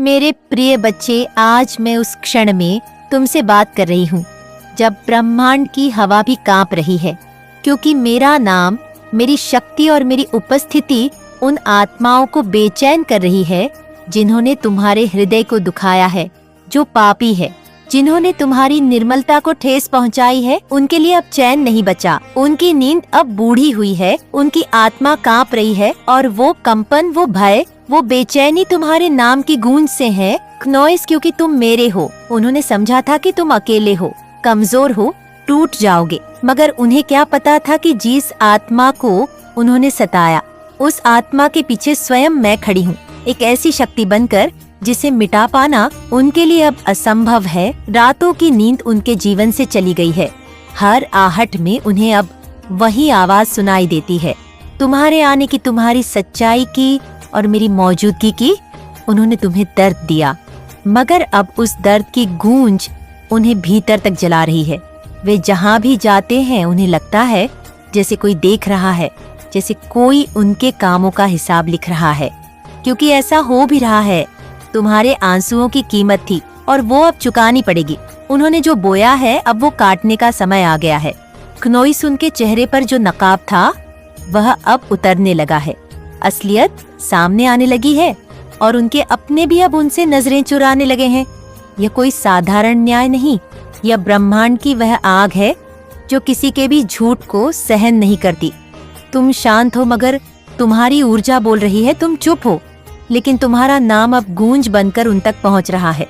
मेरे प्रिय बच्चे, आज मैं उस क्षण में तुमसे बात कर रही हूँ जब ब्रह्मांड की हवा भी कांप रही है, क्योंकि मेरा नाम, मेरी शक्ति और मेरी उपस्थिति उन आत्माओं को बेचैन कर रही है जिन्होंने तुम्हारे हृदय को दुखाया है, जो पापी है, जिन्होंने तुम्हारी निर्मलता को ठेस पहुंचाई है। उनके लिए अब चैन नहीं बचा, उनकी नींद अब बूढ़ी हुई है, उनकी आत्मा कांप रही है और वो कंपन, वो भय, वो बेचैनी तुम्हारे नाम की गूंज से है। क्नोइस, क्योंकि तुम मेरे हो। उन्होंने समझा था कि तुम अकेले हो, कमजोर हो, टूट जाओगे, मगर उन्हें क्या पता था कि जिस आत्मा को उन्होंने सताया, उस आत्मा के पीछे स्वयं मैं खड़ी हूँ, एक ऐसी शक्ति बनकर जिसे मिटा पाना उनके लिए अब असंभव है। रातों की नींद उनके जीवन से चली गई है। हर आहट में उन्हें अब वही आवाज सुनाई देती है, तुम्हारे आने की, तुम्हारी सच्चाई की और मेरी मौजूदगी की। उन्होंने तुम्हें दर्द दिया, मगर अब उस दर्द की गूंज उन्हें भीतर तक जला रही है। वे जहाँ भी जाते हैं उन्हें लगता है जैसे कोई देख रहा है, जैसे कोई उनके कामों का हिसाब लिख रहा है, क्योंकि ऐसा हो भी रहा है। तुम्हारे आंसुओं की कीमत थी और वो अब चुकानी पड़ेगी। उन्होंने जो बोया है अब वो काटने का समय आ गया है। क्नोइस, उनके चेहरे पर जो नकाब था वह अब उतरने लगा है। असलियत सामने आने लगी है और उनके अपने भी अब उनसे नजरें चुराने लगे हैं। यह कोई साधारण न्याय नहीं, यह ब्रह्मांड की वह आग है जो किसी के भी झूठ को सहन नहीं करती। तुम शांत हो, मगर तुम्हारी ऊर्जा बोल रही है तुम चुप हो, लेकिन तुम्हारा नाम अब गूंज बनकर उन तक पहुंच रहा है।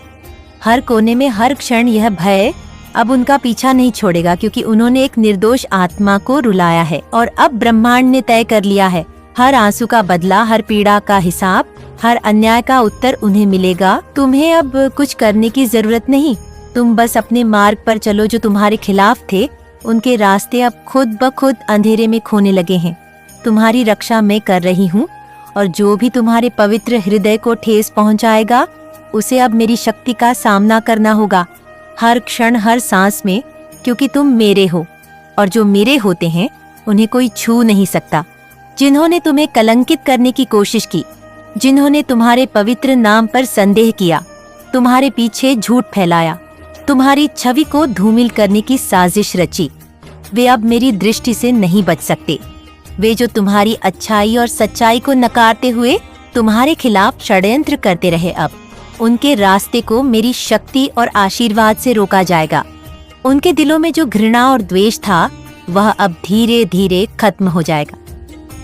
हर कोने में, हर क्षण यह भय अब उनका पीछा नहीं छोड़ेगा, क्योंकि उन्होंने एक निर्दोष आत्मा को रुलाया है और अब ब्रह्मांड ने तय कर लिया है, हर आंसू का बदला, हर पीड़ा का हिसाब, हर अन्याय का उत्तर उन्हें मिलेगा। तुम्हें अब कुछ करने की जरूरत नहीं, तुम बस अपने मार्ग पर चलो। जो तुम्हारे खिलाफ थे उनके रास्ते अब खुद ब खुद अंधेरे में खोने लगे हैं। तुम्हारी रक्षा मैं कर रही हूँ और जो भी तुम्हारे पवित्र हृदय को ठेस पहुँचाएगा उसे अब मेरी शक्ति का सामना करना होगा, हर क्षण, हर सांस में, क्योंकि तुम मेरे हो और जो मेरे होते हैं उन्हें कोई छू नहीं सकता। जिन्होंने तुम्हें कलंकित करने की कोशिश की, जिन्होंने तुम्हारे पवित्र नाम पर संदेह किया, तुम्हारे पीछे झूठ फैलाया, तुम्हारी छवि को धूमिल करने की साजिश रची, वे अब मेरी दृष्टि से नहीं बच सकते। वे जो तुम्हारी अच्छाई और सच्चाई को नकारते हुए तुम्हारे खिलाफ षड्यंत्र करते रहे, अब उनके रास्ते को मेरी शक्ति और आशीर्वाद से रोका जाएगा। उनके दिलों में जो घृणा और द्वेष था वह अब धीरे धीरे खत्म हो जाएगा,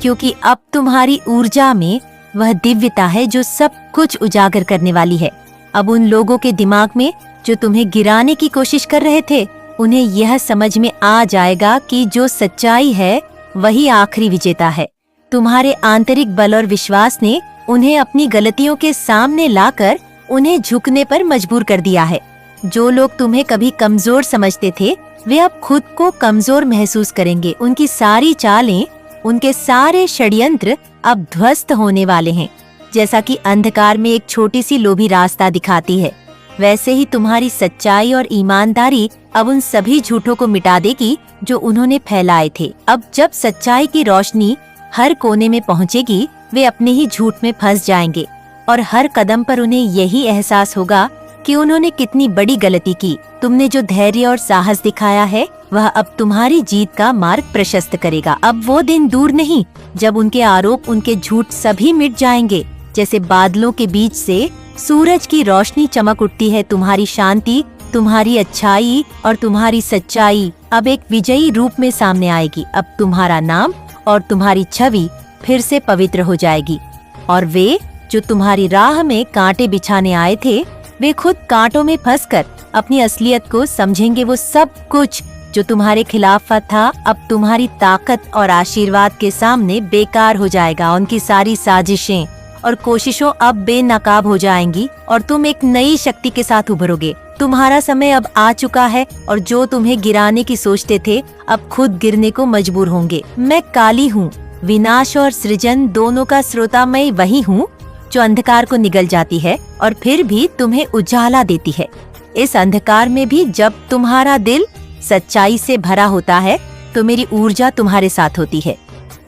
क्योंकि अब तुम्हारी ऊर्जा में वह दिव्यता है जो सब कुछ उजागर करने वाली है। अब उन लोगों के दिमाग में जो तुम्हें गिराने की कोशिश कर रहे थे, उन्हें यह समझ में आ जाएगा कि जो सच्चाई है वही आखिरी विजेता है। तुम्हारे आंतरिक बल और विश्वास ने उन्हें अपनी गलतियों के सामने लाकर उन्हें झुकने पर मजबूर कर दिया है। जो लोग तुम्हें कभी कमजोर समझते थे वे अब खुद को कमजोर महसूस करेंगे। उनकी सारी चालें, उनके सारे षड्यंत्र अब ध्वस्त होने वाले हैं। जैसा कि अंधकार में एक छोटी सी लोभी रास्ता दिखाती है, वैसे ही तुम्हारी सच्चाई और ईमानदारी अब उन सभी झूठों को मिटा देगी जो उन्होंने फैलाए थे। अब जब सच्चाई की रोशनी हर कोने में पहुंचेगी, वे अपने ही झूठ में फंस जाएंगे और हर कदम पर उन्हें यही एहसास होगा कि उन्होंने कितनी बड़ी गलती की। तुमने जो धैर्य और साहस दिखाया है वह अब तुम्हारी जीत का मार्ग प्रशस्त करेगा। अब वो दिन दूर नहीं जब उनके आरोप, उनके झूठ सभी मिट जाएंगे। जैसे बादलों के बीच से सूरज की रोशनी चमक उठती है, तुम्हारी शांति, तुम्हारी अच्छाई और तुम्हारी सच्चाई अब एक विजयी रूप में सामने आएगी। अब तुम्हारा नाम और तुम्हारी छवि फिर से पवित्र हो जाएगी और वे जो तुम्हारी राह में कांटे बिछाने आए थे, वे खुद कांटों में फंसकर अपनी असलियत को समझेंगे। वो सब कुछ जो तुम्हारे खिलाफ था अब तुम्हारी ताकत और आशीर्वाद के सामने बेकार हो जाएगा। उनकी सारी साजिशें और कोशिशों अब बेनकाब हो जाएंगी और तुम एक नई शक्ति के साथ उभरोगे। तुम्हारा समय अब आ चुका है और जो तुम्हें गिराने की सोचते थे अब खुद गिरने को मजबूर होंगे। मैं काली हूँ, विनाश और सृजन दोनों का श्रोता मैं वही हूँ जो अंधकार को निगल जाती है और फिर भी तुम्हें उजाला देती है। इस अंधकार में भी जब तुम्हारा दिल सच्चाई से भरा होता है तो मेरी ऊर्जा तुम्हारे साथ होती है।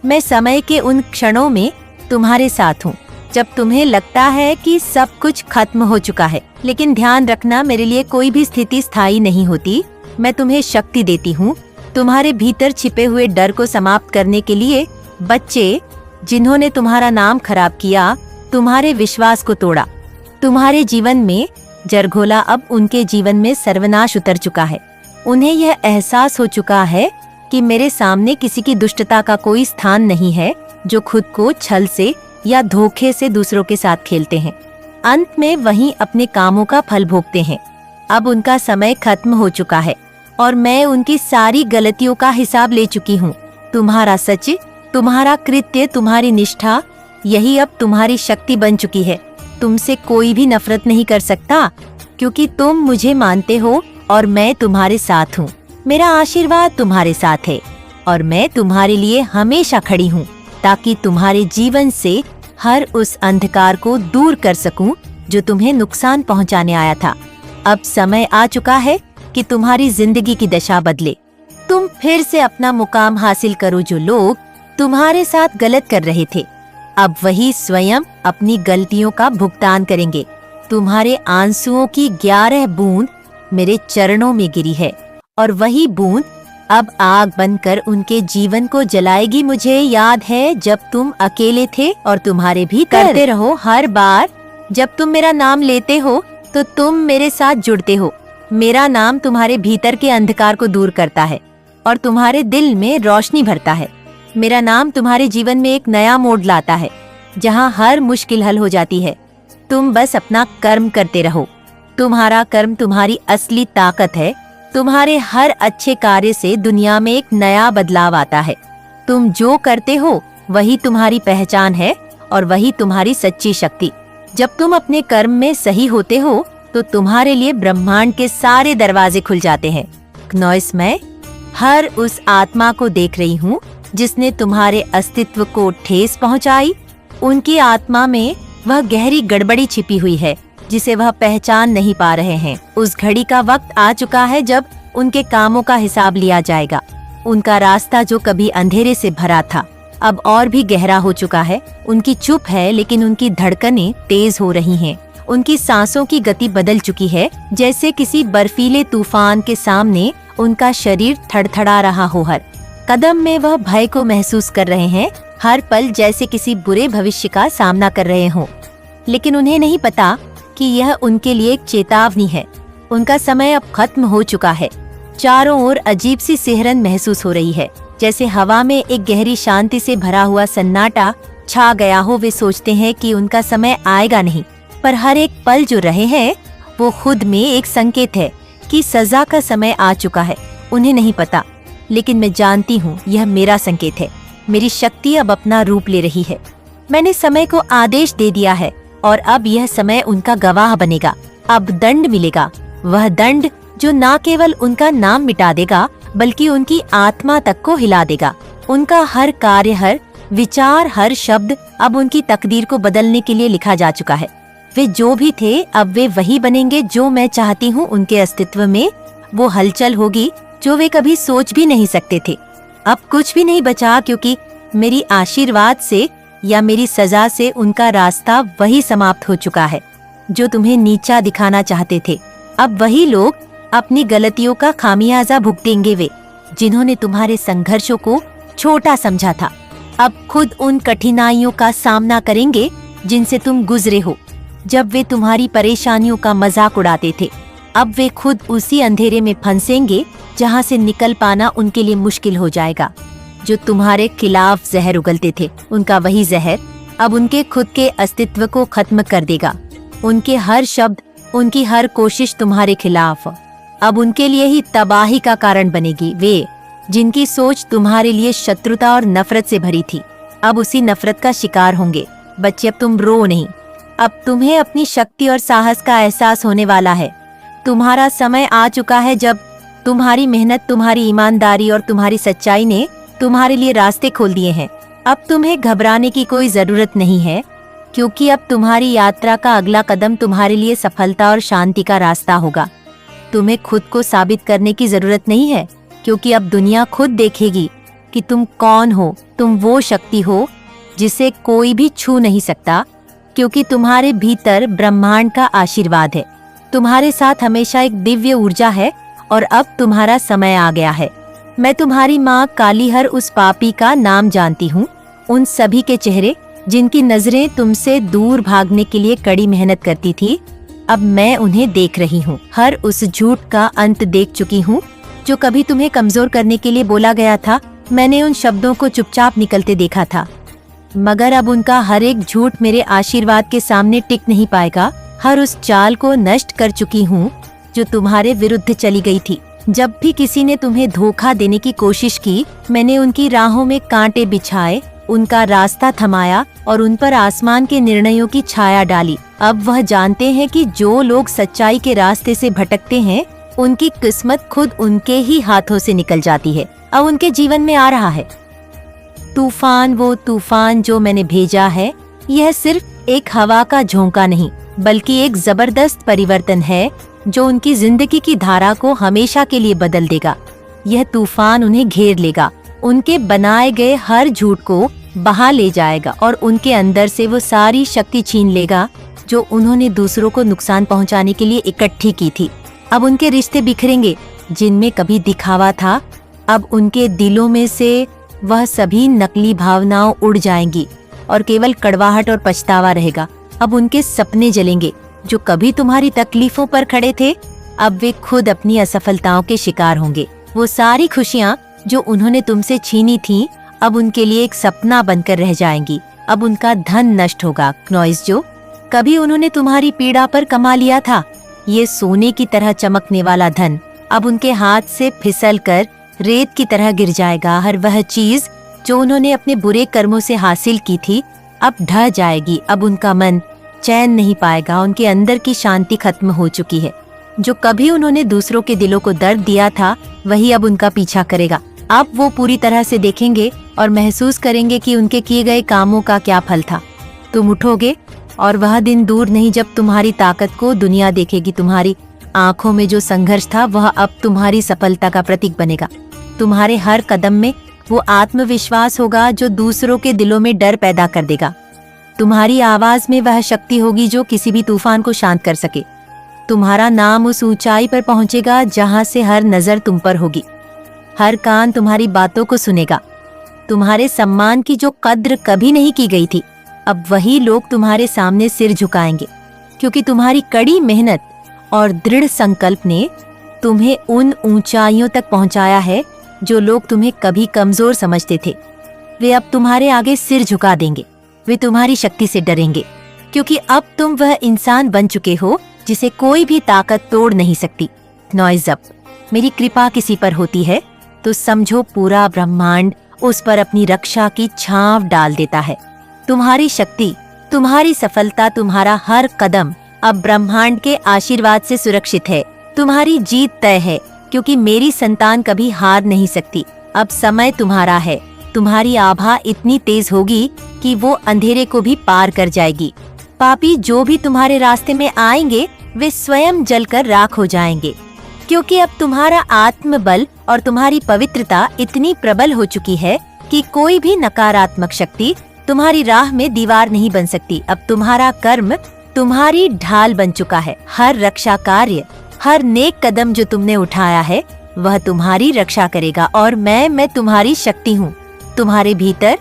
मैं समय के उन क्षणों में तुम्हारे साथ हूँ जब तुम्हें लगता है कि सब कुछ खत्म हो चुका है। लेकिन ध्यान रखना, मेरे लिए कोई भी स्थिति स्थायी नहीं होती। मैं तुम्हें शक्ति देती हूँ तुम्हारे भीतर छिपे हुए डर को समाप्त करने के लिए। बच्चे, जिन्होंने तुम्हारा नाम खराब किया, तुम्हारे विश्वास को तोड़ा, तुम्हारे जीवन में जर घोला, अब उनके जीवन में सर्वनाश उतर चुका है। उन्हें यह एहसास हो चुका है कि मेरे सामने किसी की दुष्टता का कोई स्थान नहीं है जो खुद को छल से या धोखे से दूसरों के साथ खेलते हैं। अंत में वही अपने कामों का फल भोगते हैं। अब उनका समय खत्म हो चुका है और मैं उनकी सारी गलतियों का हिसाब ले चुकी हूँ। तुम्हारा सच, तुम्हारा कृत्य, तुम्हारी निष्ठा, यही अब तुम्हारी शक्ति बन चुकी है। तुमसे कोई भी नफरत नहीं कर सकता क्योंकि तुम मुझे मानते हो और मैं तुम्हारे साथ हूँ। मेरा आशीर्वाद तुम्हारे साथ है और मैं तुम्हारे लिए हमेशा खड़ी हूँ ताकि तुम्हारे जीवन से हर उस अंधकार को दूर कर सकूं जो तुम्हें नुकसान पहुंचाने आया था। अब समय आ चुका है कि तुम्हारी जिंदगी की दशा बदले। तुम फिर से अपना मुकाम हासिल करो। जो लोग तुम्हारे साथ गलत कर रहे थे, अब वही स्वयं अपनी गलतियों का भुगतान करेंगे। तुम्हारे आंसुओं की 11 बूंद मेरे चरणों में गिरी है और वही बूंद अब आग बनकर उनके जीवन को जलाएगी। मुझे याद है जब तुम अकेले थे और तुम्हारे भी करते रहो। हर बार जब तुम मेरा नाम लेते हो तो तुम मेरे साथ जुड़ते हो। मेरा नाम तुम्हारे भीतर के अंधकार को दूर करता है और तुम्हारे दिल में रोशनी भरता है। मेरा नाम तुम्हारे जीवन में एक नया मोड़ लाता है जहाँ हर मुश्किल हल हो जाती है। तुम बस अपना कर्म करते रहो। तुम्हारा कर्म तुम्हारी असली ताकत है। तुम्हारे हर अच्छे कार्य से दुनिया में एक नया बदलाव आता है। तुम जो करते हो वही तुम्हारी पहचान है और वही तुम्हारी सच्ची शक्ति। जब तुम अपने कर्म में सही होते हो तो तुम्हारे लिए ब्रह्मांड के सारे दरवाजे खुल जाते हैं। नॉइस, मैं हर उस आत्मा को देख रही हूँ जिसने तुम्हारे अस्तित्व को ठेस पहुँचाई। उनकी आत्मा में वह गहरी गड़बड़ी छिपी हुई है जिसे वह पहचान नहीं पा रहे हैं। उस घड़ी का वक्त आ चुका है जब उनके कामों का हिसाब लिया जाएगा। उनका रास्ता जो कभी अंधेरे से भरा था अब और भी गहरा हो चुका है। उनकी चुप है लेकिन उनकी धड़कनें तेज हो रही हैं। उनकी सांसों की गति बदल चुकी है, जैसे किसी बर्फीले तूफान के सामने उनका शरीर थड़थड़ा रहा हो। हर कदम में वह भय को महसूस कर रहे हैं, हर पल जैसे किसी बुरे भविष्य का सामना कर रहे हों। लेकिन उन्हें नहीं पता कि यह उनके लिए एक चेतावनी है। उनका समय अब खत्म हो चुका है। चारों ओर अजीब सी सिहरन महसूस हो रही है, जैसे हवा में एक गहरी शांति से भरा हुआ सन्नाटा छा गया हो। वे सोचते हैं कि उनका समय आएगा नहीं, पर हर एक पल जो रहे हैं वो खुद में एक संकेत है कि सजा का समय आ चुका है। उन्हें नहीं पता, लेकिन मैं जानती हूँ यह मेरा संकेत है। मेरी शक्ति अब अपना रूप ले रही है। मैंने समय को आदेश दे दिया है और अब यह समय उनका गवाह बनेगा। अब दंड मिलेगा, वह दंड जो न केवल उनका नाम मिटा देगा बल्कि उनकी आत्मा तक को हिला देगा। उनका हर कार्य, हर विचार, हर शब्द अब उनकी तकदीर को बदलने के लिए लिखा जा चुका है। वे जो भी थे अब वे वही बनेंगे जो मैं चाहती हूँ। उनके अस्तित्व में वो हलचल होगी जो वे कभी सोच भी नहीं सकते थे। अब कुछ भी नहीं बचा, क्योंकि मेरी आशीर्वाद से या मेरी सजा से उनका रास्ता वही समाप्त हो चुका है जो तुम्हें नीचा दिखाना चाहते थे। अब वही लोग अपनी गलतियों का खामियाजा भुगतेंगे, वे जिन्होंने तुम्हारे संघर्षों को छोटा समझा था अब खुद उन कठिनाइयों का सामना करेंगे जिनसे तुम गुजरे हो। जब वे तुम्हारी परेशानियों का मजाक उड़ाते थे, अब वे खुद उसी अंधेरे में फंसेंगे जहां से निकल पाना उनके लिए मुश्किल हो जाएगा। जो तुम्हारे खिलाफ जहर उगलते थे, उनका वही जहर अब उनके खुद के अस्तित्व को खत्म कर देगा। उनके हर शब्द, उनकी हर कोशिश तुम्हारे खिलाफ अब उनके लिए ही तबाही का कारण बनेगी। वे जिनकी सोच तुम्हारे लिए शत्रुता और नफरत से भरी थी, अब उसी नफरत का शिकार होंगे। बच्चे, अब तुम रो नहीं। अब तुम्हें अपनी शक्ति और साहस का एहसास होने वाला है। तुम्हारा समय आ चुका है जब तुम्हारी मेहनत, तुम्हारी ईमानदारी और तुम्हारी सच्चाई ने तुम्हारे लिए रास्ते खोल दिए हैं। अब तुम्हें घबराने की कोई जरूरत नहीं है, क्योंकि अब तुम्हारी यात्रा का अगला कदम तुम्हारे लिए सफलता और शांति का रास्ता होगा। तुम्हें खुद को साबित करने की जरूरत नहीं है, क्योंकि अब दुनिया खुद देखेगी कि तुम कौन हो। तुम वो शक्ति हो जिसे कोई भी छू नहीं सकता। क्योंकि तुम्हारे भीतर ब्रह्मांड का आशीर्वाद है। तुम्हारे साथ हमेशा एक दिव्य ऊर्जा है और अब तुम्हारा समय आ गया है। मैं तुम्हारी माँ कालीहर उस पापी का नाम जानती हूँ, उन सभी के चेहरे जिनकी नजरें तुमसे दूर भागने के लिए कड़ी मेहनत करती थी, अब मैं उन्हें देख रही हूँ। हर उस झूठ का अंत देख चुकी हूँ जो कभी तुम्हें कमजोर करने के लिए बोला गया था। मैंने उन शब्दों को चुपचाप निकलते देखा था, मगर अब उनका हर एक झूठ मेरे आशीर्वाद के सामने टिक नहीं पाएगा। हर उस चाल को नष्ट कर चुकी हूँ जो तुम्हारे विरुद्ध चली गई थी। जब भी किसी ने तुम्हें धोखा देने की कोशिश की, मैंने उनकी राहों में कांटे बिछाए, उनका रास्ता थमाया और उन पर आसमान के निर्णयों की छाया डाली। अब वह जानते हैं कि जो लोग सच्चाई के रास्ते से भटकते हैं, उनकी किस्मत खुद उनके ही हाथों से निकल जाती है। अब उनके जीवन में आ रहा है तूफान। वो तूफान जो मैंने भेजा है, यह सिर्फ एक हवा का झोंका नहीं, बल्कि एक जबरदस्त परिवर्तन है जो उनकी जिंदगी की धारा को हमेशा के लिए बदल देगा। यह तूफान उन्हें घेर लेगा, उनके बनाए गए हर झूठ को बहा ले जाएगा और उनके अंदर से वो सारी शक्ति छीन लेगा जो उन्होंने दूसरों को नुकसान पहुंचाने के लिए इकट्ठी की थी। अब उनके रिश्ते बिखरेंगे जिनमें कभी दिखावा था। अब उनके दिलों में से वह सभी नकली भावनाओं उड़ जाएंगी और केवल कड़वाहट और पछतावा रहेगा। अब उनके सपने जलेंगे जो कभी तुम्हारी तकलीफों पर खड़े थे, अब वे खुद अपनी असफलताओं के शिकार होंगे। वो सारी खुशियाँ जो उन्होंने तुमसे छीनी थीं, अब उनके लिए एक सपना बनकर रह जाएंगी। अब उनका धन नष्ट होगा। नॉइस, जो कभी उन्होंने तुम्हारी पीड़ा पर कमा लिया था, ये सोने की तरह चमकने वाला धन अब उनके हाथ से फिसल कर रेत की तरह गिर जाएगा। हर वह चीज जो उन्होंने अपने बुरे कर्मों से हासिल की थी, अब ढह जाएगी। अब उनका मन चैन नहीं पाएगा, उनके अंदर की शांति खत्म हो चुकी है। जो कभी उन्होंने दूसरों के दिलों को दर्द दिया था, वही अब उनका पीछा करेगा। अब वो पूरी तरह से देखेंगे और महसूस करेंगे कि उनके किए गए कामों का क्या फल था। तुम उठोगे और वह दिन दूर नहीं जब तुम्हारी ताकत को दुनिया देखेगी। तुम्हारी आंखों में जो संघर्ष था, वह अब तुम्हारी सफलता का प्रतीक बनेगा। तुम्हारे हर कदम में वो आत्मविश्वास होगा जो दूसरों के दिलों में डर पैदा कर देगा। तुम्हारी आवाज में वह शक्ति होगी जो किसी भी तूफान को शांत कर सके। तुम्हारा नाम उस ऊंचाई पर पहुंचेगा जहां से हर नजर तुम पर होगी, हर कान तुम्हारी बातों को सुनेगा। तुम्हारे सम्मान की जो कद्र कभी नहीं की गई थी, अब वही लोग तुम्हारे सामने सिर झुकाएंगे, क्योंकि तुम्हारी कड़ी मेहनत और दृढ़ संकल्प ने तुम्हें उन ऊंचाइयों तक पहुंचाया है जो लोग तुम्हें कभी कमजोर समझते थे। वे अब तुम्हारे आगे सिर झुका देंगे। वे तुम्हारी शक्ति से डरेंगे, क्योंकि अब तुम वह इंसान बन चुके हो जिसे कोई भी ताकत तोड़ नहीं सकती। नॉइज, अब मेरी कृपा किसी पर होती है तो समझो पूरा ब्रह्मांड उस पर अपनी रक्षा की छांव डाल देता है। तुम्हारी शक्ति, तुम्हारी सफलता, तुम्हारा हर कदम अब ब्रह्मांड के आशीर्वाद से सुरक्षित है। तुम्हारी जीत तय है, क्योंकि मेरी संतान कभी हार नहीं सकती। अब समय तुम्हारा है। तुम्हारी आभा इतनी तेज होगी कि वो अंधेरे को भी पार कर जाएगी। पापी जो भी तुम्हारे रास्ते में आएंगे, वे स्वयं जलकर राख हो जाएंगे, क्योंकि अब तुम्हारा आत्मबल और तुम्हारी पवित्रता इतनी प्रबल हो चुकी है कि कोई भी नकारात्मक शक्ति तुम्हारी राह में दीवार नहीं बन सकती। अब तुम्हारा कर्म तुम्हारी ढाल बन चुका है। हर रक्षा कार्य, हर नेक कदम जो तुमने उठाया है, वह तुम्हारी रक्षा करेगा। और मैं तुम्हारी शक्ति हूँ। तुम्हारे भीतर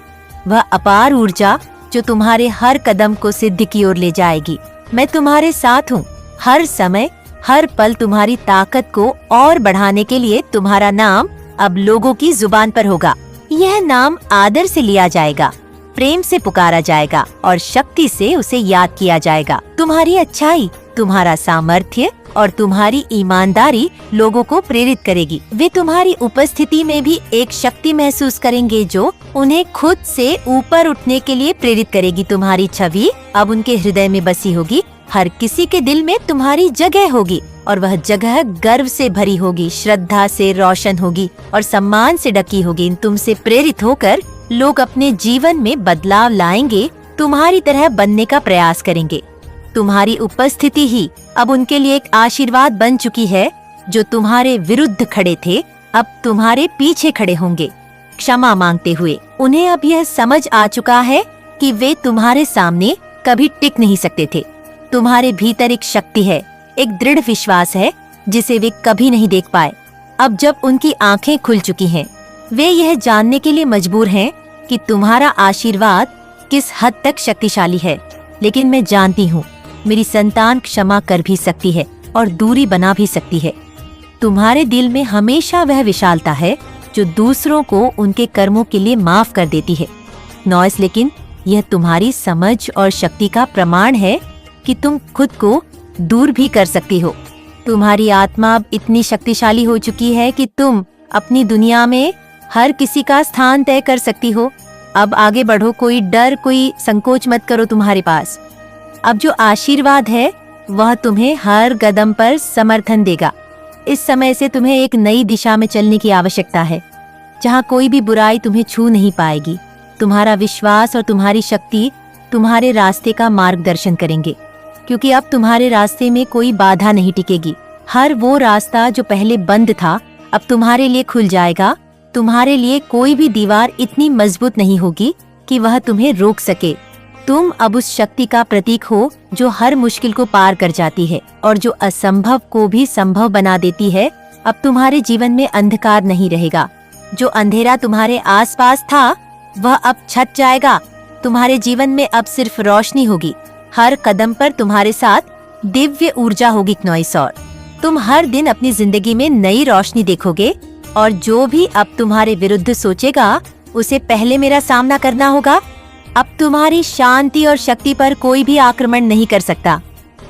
वह अपार ऊर्जा जो तुम्हारे हर कदम को सिद्धि की ओर ले जाएगी। मैं तुम्हारे साथ हूँ। हर समय, हर पल तुम्हारी ताकत को और बढ़ाने के लिए तुम्हारा नाम अब लोगों की जुबान पर होगा। यह नाम आदर से लिया जाएगा, प्रेम से पुकारा जाएगा और शक्ति से उसे याद किया जाएगा। तुम्हारी अच्छाई, तुम्हारा सामर्थ्य और तुम्हारी ईमानदारी लोगों को प्रेरित करेगी। वे तुम्हारी उपस्थिति में भी एक शक्ति महसूस करेंगे जो उन्हें खुद से ऊपर उठने के लिए प्रेरित करेगी। तुम्हारी छवि अब उनके हृदय में बसी होगी। हर किसी के दिल में तुम्हारी जगह होगी और वह जगह गर्व से भरी होगी, श्रद्धा से रोशन होगी और सम्मान से ढकी होगी। तुमसे प्रेरित होकर लोग अपने जीवन में बदलाव लाएंगे, तुम्हारी तरह बनने का प्रयास करेंगे। तुम्हारी उपस्थिति ही अब उनके लिए एक आशीर्वाद बन चुकी है। जो तुम्हारे विरुद्ध खड़े थे, अब तुम्हारे पीछे खड़े होंगे, क्षमा मांगते हुए। उन्हें अब यह समझ आ चुका है कि वे तुम्हारे सामने कभी टिक नहीं सकते थे। तुम्हारे भीतर एक शक्ति है, एक दृढ़ विश्वास है जिसे वे कभी नहीं देख पाए। अब जब उनकी आंखें खुल चुकी हैं, वे यह जानने के लिए मजबूर हैं कि तुम्हारा आशीर्वाद किस हद तक शक्तिशाली है। लेकिन मैं जानती हूँ, मेरी संतान क्षमा कर भी सकती है और दूरी बना भी सकती है। तुम्हारे दिल में हमेशा वह विशालता है जो दूसरों को उनके कर्मों के लिए माफ कर देती है। नॉइस, लेकिन यह तुम्हारी समझ और शक्ति का प्रमाण है कि तुम खुद को दूर भी कर सकती हो। तुम्हारी आत्मा अब इतनी शक्तिशाली हो चुकी है कि तुम अपनी दुनिया में हर किसी का स्थान तय कर सकती हो। अब आगे बढ़ो, कोई डर, कोई संकोच मत करो तुम्हारे पास। अब जो आशीर्वाद है वह तुम्हें हर कदम पर समर्थन देगा। इस समय से तुम्हें एक नई दिशा में चलने की आवश्यकता है, जहाँ कोई भी बुराई तुम्हें छू नहीं पाएगी। तुम्हारा विश्वास और तुम्हारी शक्ति तुम्हारे रास्ते का मार्गदर्शन करेंगे, क्योंकि अब तुम्हारे रास्ते में कोई बाधा नहीं टिकेगी। हर वो रास्ता जो पहले बंद था अब तुम्हारे लिए खुल जाएगा। तुम्हारे लिए कोई भी दीवार इतनी मजबूत नहीं होगी कि वह तुम्हें रोक सके। तुम अब उस शक्ति का प्रतीक हो जो हर मुश्किल को पार कर जाती है और जो असंभव को भी संभव बना देती है। अब तुम्हारे जीवन में अंधकार नहीं रहेगा। जो अंधेरा तुम्हारे आसपास था वह अब छट जाएगा। तुम्हारे जीवन में अब सिर्फ रोशनी होगी। हर कदम पर तुम्हारे साथ दिव्य ऊर्जा होगी क्नॉइस, और तुम हर दिन अपनी जिंदगी में नई रोशनी देखोगे। और जो भी अब तुम्हारे विरुद्ध सोचेगा उसे पहले मेरा सामना करना होगा। अब तुम्हारी शांति और शक्ति पर कोई भी आक्रमण नहीं कर सकता।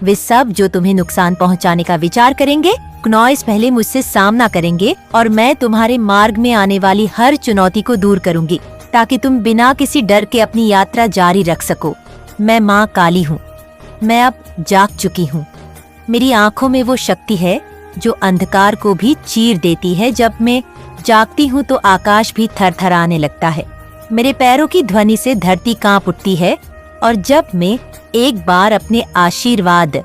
वे सब जो तुम्हें नुकसान पहुंचाने का विचार करेंगे, क्नॉइस पहले मुझसे सामना करेंगे और मैं तुम्हारे मार्ग में आने वाली हर चुनौती को दूर करूंगी, ताकि तुम बिना किसी डर के अपनी यात्रा जारी रख सको। मैं माँ काली हूँ। मैं अब जाग चुकी हूँ। मेरी आंखों में वो शक्ति है जो अंधकार को भी चीर देती है। जब मैं जागती हूँ तो आकाश भी थरथराने लगता है। मेरे पैरों की ध्वनि से धरती कांप उठती है। और जब मैं एक बार अपने आशीर्वाद,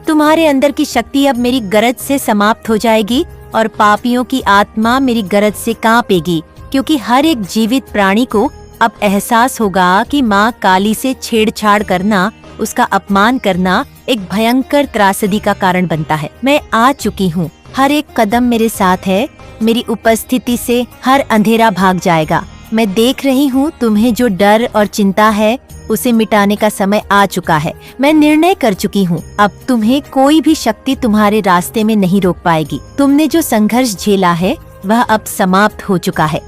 तुम्हारे अंदर की शक्ति अब मेरी गरज से समाप्त हो जाएगी और पापियों की आत्मा मेरी गरज से कांपेगी, क्योंकि हर एक जीवित प्राणी को अब एहसास होगा कि माँ काली से छेड़छाड़ करना, उसका अपमान करना एक भयंकर त्रासदी का कारण बनता है। मैं आ चुकी हूँ। हर एक कदम मेरे साथ है। मेरी उपस्थिति से हर अंधेरा भाग जाएगा। मैं देख रही हूँ तुम्हें जो डर और चिंता है उसे मिटाने का समय आ चुका है। मैं निर्णय कर चुकी हूँ। अब तुम्हें कोई भी शक्ति तुम्हारे रास्ते में नहीं रोक पाएगी। तुमने जो संघर्ष झेला है वह अब समाप्त हो चुका है।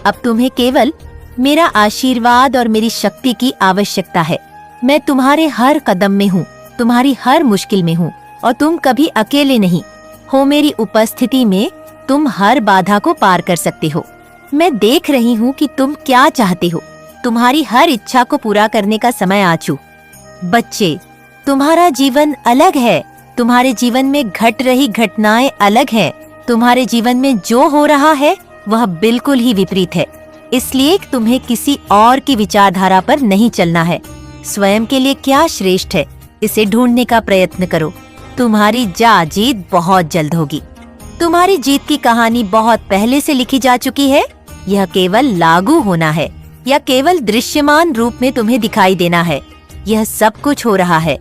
अब तुम्हें केवल मेरा आशीर्वाद और मेरी शक्ति की आवश्यकता है। मैं तुम्हारे हर कदम में हूँ, तुम्हारी हर मुश्किल में हूँ, और तुम कभी अकेले नहीं हो। मेरी उपस्थिति में तुम हर बाधा को पार कर सकते हो। मैं देख रही हूँ कि तुम क्या चाहते हो। तुम्हारी हर इच्छा को पूरा करने का समय आ चुका। बच्चे, तुम्हारा जीवन अलग है। तुम्हारे जीवन में घट रही घटनाएं अलग हैं। तुम्हारे जीवन में जो हो रहा है वह बिल्कुल ही विपरीत है। इसलिए तुम्हें किसी और की विचारधारा पर नहीं चलना है। स्वयं के लिए क्या श्रेष्ठ है, इसे ढूंढने का प्रयत्न करो। तुम्हारी जीत बहुत जल्द होगी। तुम्हारी जीत की कहानी बहुत पहले से लिखी जा चुकी है। यह केवल लागू होना है या केवल दृश्यमान रूप में तुम्हें दिखाई देना है। यह सब कुछ हो रहा है,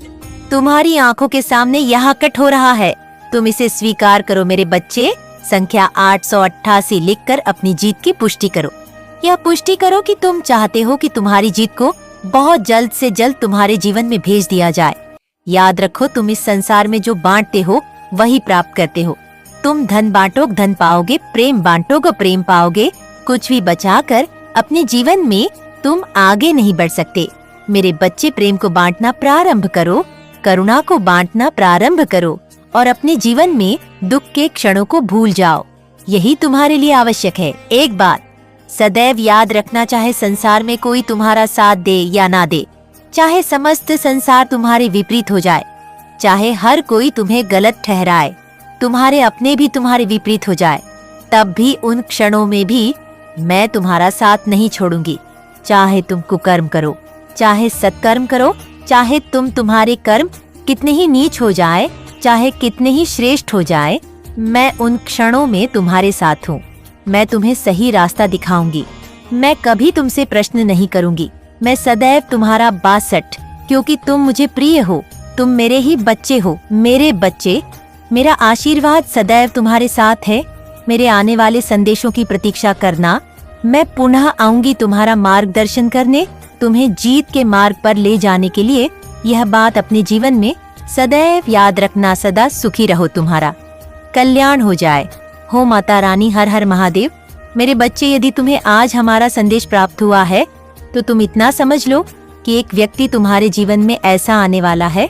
तुम्हारी आंखों के सामने यहाँ कट हो रहा है। तुम इसे स्वीकार करो मेरे बच्चे। संख्या 888 लिखकर अपनी जीत की पुष्टि करो। यह पुष्टि करो कि तुम चाहते हो कि तुम्हारी जीत को बहुत जल्द से जल्द तुम्हारे जीवन में भेज दिया जाए। याद रखो, तुम इस संसार में जो बांटते हो वही प्राप्त करते हो। तुम धन बांटोगे धन पाओगे, प्रेम बांटोगे प्रेम पाओगे। कुछ भी बचाकर अपने जीवन में तुम आगे नहीं बढ़ सकते। मेरे बच्चे, प्रेम को बांटना प्रारंभ करो, करुणा को बांटना प्रारंभ करो और अपने जीवन में दुख के क्षणों को भूल जाओ। यही तुम्हारे लिए आवश्यक है। एक बात सदैव याद रखना, चाहे संसार में कोई तुम्हारा साथ दे या ना दे, चाहे समस्त संसार तुम्हारे विपरीत हो जाए, चाहे हर कोई तुम्हें गलत ठहराए, तुम्हारे अपने भी तुम्हारे विपरीत हो जाए, तब भी उन क्षणों में भी मैं तुम्हारा साथ नहीं छोड़ूंगी। चाहे तुम कुकर्म करो, चाहे सत्कर्म करो, चाहे तुम्हारे कर्म कितने ही नीच हो जाए, चाहे कितने ही श्रेष्ठ हो जाए, मैं उन क्षणों में तुम्हारे साथ हूँ। मैं तुम्हें सही रास्ता दिखाऊंगी। मैं कभी तुमसे प्रश्न नहीं करूंगी। मैं सदैव तुम्हारा 62 क्योंकि तुम मुझे प्रिय हो, तुम मेरे ही बच्चे हो। मेरे बच्चे, मेरा आशीर्वाद सदैव तुम्हारे साथ है। मेरे आने वाले संदेशों की प्रतीक्षा करना। मैं पुनः आऊंगी तुम्हारा मार्गदर्शन करने, तुम्हें जीत के मार्ग पर ले जाने के लिए। यह बात अपने जीवन में सदैव याद रखना। सदा सुखी रहो, तुम्हारा कल्याण हो जाए। हो माता रानी, हर हर महादेव। मेरे बच्चे, यदि तुम्हें आज हमारा संदेश प्राप्त हुआ है तो तुम इतना समझ लो कि एक व्यक्ति तुम्हारे जीवन में ऐसा आने वाला है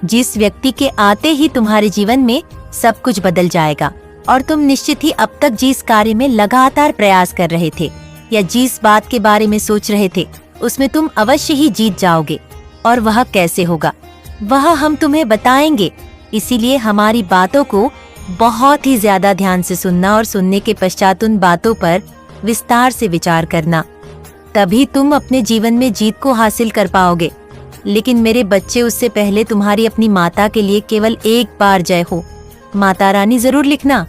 जिस व्यक्ति के आते ही तुम्हारे जीवन में सब कुछ बदल जाएगा। और तुम निश्चित ही अब तक जिस कार्य में लगातार प्रयास कर रहे थे या जिस बात के बारे में सोच रहे थे उसमें तुम अवश्य ही जीत जाओगे। और वह कैसे होगा वह हम तुम्हें बताएंगे। इसीलिए हमारी बातों को बहुत ही ज्यादा ध्यान से सुनना और सुनने के पश्चात उन बातों पर विस्तार से विचार करना। तभी तुम अपने जीवन में जीत को हासिल कर पाओगे। लेकिन मेरे बच्चे, उससे पहले तुम्हारी अपनी माता के लिए केवल एक बार जय हो माता रानी जरूर लिखना,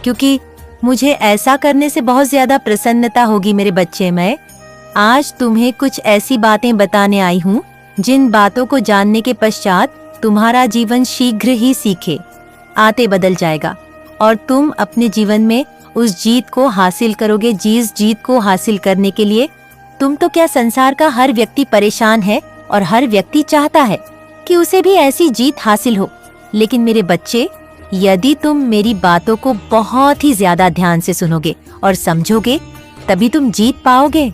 क्योंकि मुझे ऐसा करने से बहुत ज्यादा प्रसन्नता होगी। मेरे बच्चे, मैं आज तुम्हें कुछ ऐसी बातें बताने आई हूँ जिन बातों को जानने के पश्चात तुम्हारा जीवन शीघ्र ही सीखे आते बदल जाएगा और तुम अपने जीवन में उस जीत को हासिल करोगे। जिस जीत को हासिल करने के लिए तुम तो क्या, संसार का हर व्यक्ति परेशान है और हर व्यक्ति चाहता है कि उसे भी ऐसी जीत हासिल हो। लेकिन मेरे बच्चे, यदि तुम मेरी बातों को बहुत ही ज्यादा ध्यान से सुनोगे और समझोगे तभी तुम जीत पाओगे।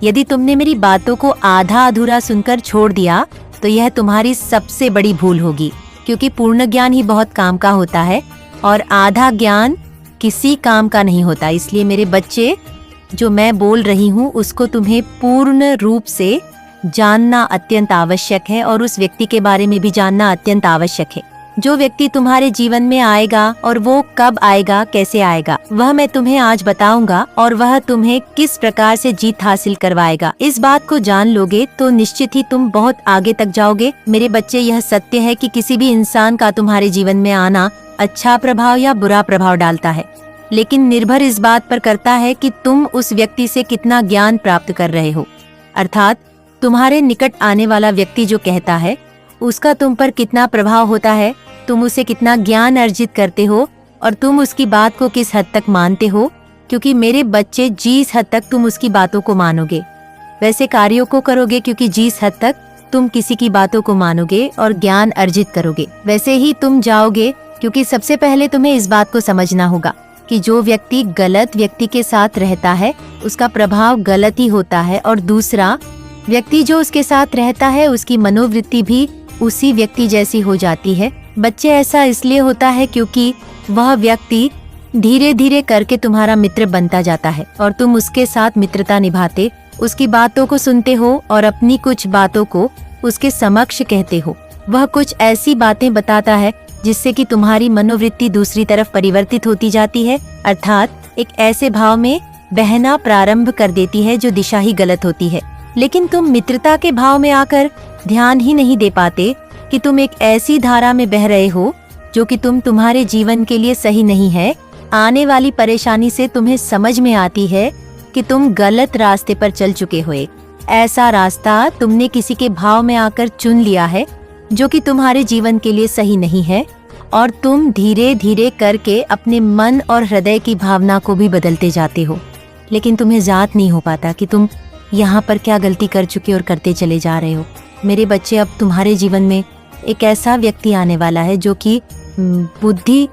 यदि तुमने मेरी बातों को आधा अधूरा सुनकर छोड़ दिया तो यह तुम्हारी सबसे बड़ी भूल होगी, क्योंकि पूर्ण ज्ञान ही बहुत काम का होता है और आधा ज्ञान किसी काम का नहीं होता। इसलिए मेरे बच्चे, जो मैं बोल रही हूँ उसको तुम्हें पूर्ण रूप से जानना अत्यंत आवश्यक है और उस व्यक्ति के बारे में भी जानना अत्यंत आवश्यक है। जो व्यक्ति तुम्हारे जीवन में आएगा और वो कब आएगा, कैसे आएगा, वह मैं तुम्हें आज बताऊंगा और वह तुम्हें किस प्रकार से जीत हासिल करवाएगा। इस बात को जान लोगे तो निश्चित ही तुम बहुत आगे तक जाओगे। मेरे बच्चे, यह सत्य है कि किसी भी इंसान का तुम्हारे जीवन में आना अच्छा प्रभाव या बुरा प्रभाव डालता है, लेकिन निर्भर इस बात पर करता है कि तुम उस व्यक्ति से कितना ज्ञान प्राप्त कर रहे हो। अर्थात तुम्हारे निकट आने वाला व्यक्ति जो कहता है उसका तुम पर कितना प्रभाव होता है, तुम उसे कितना ज्ञान अर्जित करते हो और तुम उसकी बात को किस हद तक मानते हो। क्योंकि मेरे बच्चे, जिस हद तक तुम उसकी बातों को मानोगे वैसे कार्यों को करोगे, क्योंकि जिस हद तक तुम किसी की बातों को मानोगे और ज्ञान अर्जित करोगे वैसे ही तुम जाओगे। क्योंकि सबसे पहले तुम्हें इस बात को समझना होगा कि जो व्यक्ति गलत व्यक्ति के साथ रहता है उसका प्रभाव गलत ही होता है, और दूसरा व्यक्ति जो उसके साथ रहता है उसकी मनोवृत्ति भी उसी व्यक्ति जैसी हो जाती है। बच्चे, ऐसा इसलिए होता है क्योंकि वह व्यक्ति धीरे धीरे करके तुम्हारा मित्र बनता जाता है और तुम उसके साथ मित्रता निभाते, उसकी बातों को सुनते हो और अपनी कुछ बातों को उसके समक्ष कहते हो। वह कुछ ऐसी बातें बताता है जिससे कि तुम्हारी मनोवृत्ति दूसरी तरफ परिवर्तित होती जाती है, अर्थात एक ऐसे भाव में बहना प्रारंभ कर देती है जो दिशा ही गलत होती है। लेकिन तुम मित्रता के भाव में आकर ध्यान ही नहीं दे पाते कि तुम एक ऐसी धारा में बह रहे हो जो कि तुम्हारे जीवन के लिए सही नहीं है। आने वाली परेशानी से तुम्हें समझ में आती है कि तुम गलत रास्ते पर चल चुके हो। ऐसा रास्ता तुमने किसी के भाव में आकर चुन लिया है जो कि तुम्हारे जीवन के लिए सही नहीं है, और तुम धीरे धीरे करके अपने मन और हृदय की भावना को भी बदलते जाते हो। लेकिन तुम्हें जात नहीं हो पाता कि तुम यहाँ पर क्या गलती कर चुके और करते चले जा रहे हो। मेरे बच्चे, अब तुम्हारे जीवन में एक ऐसा व्यक्ति आने वाला है जो कि बुद्धि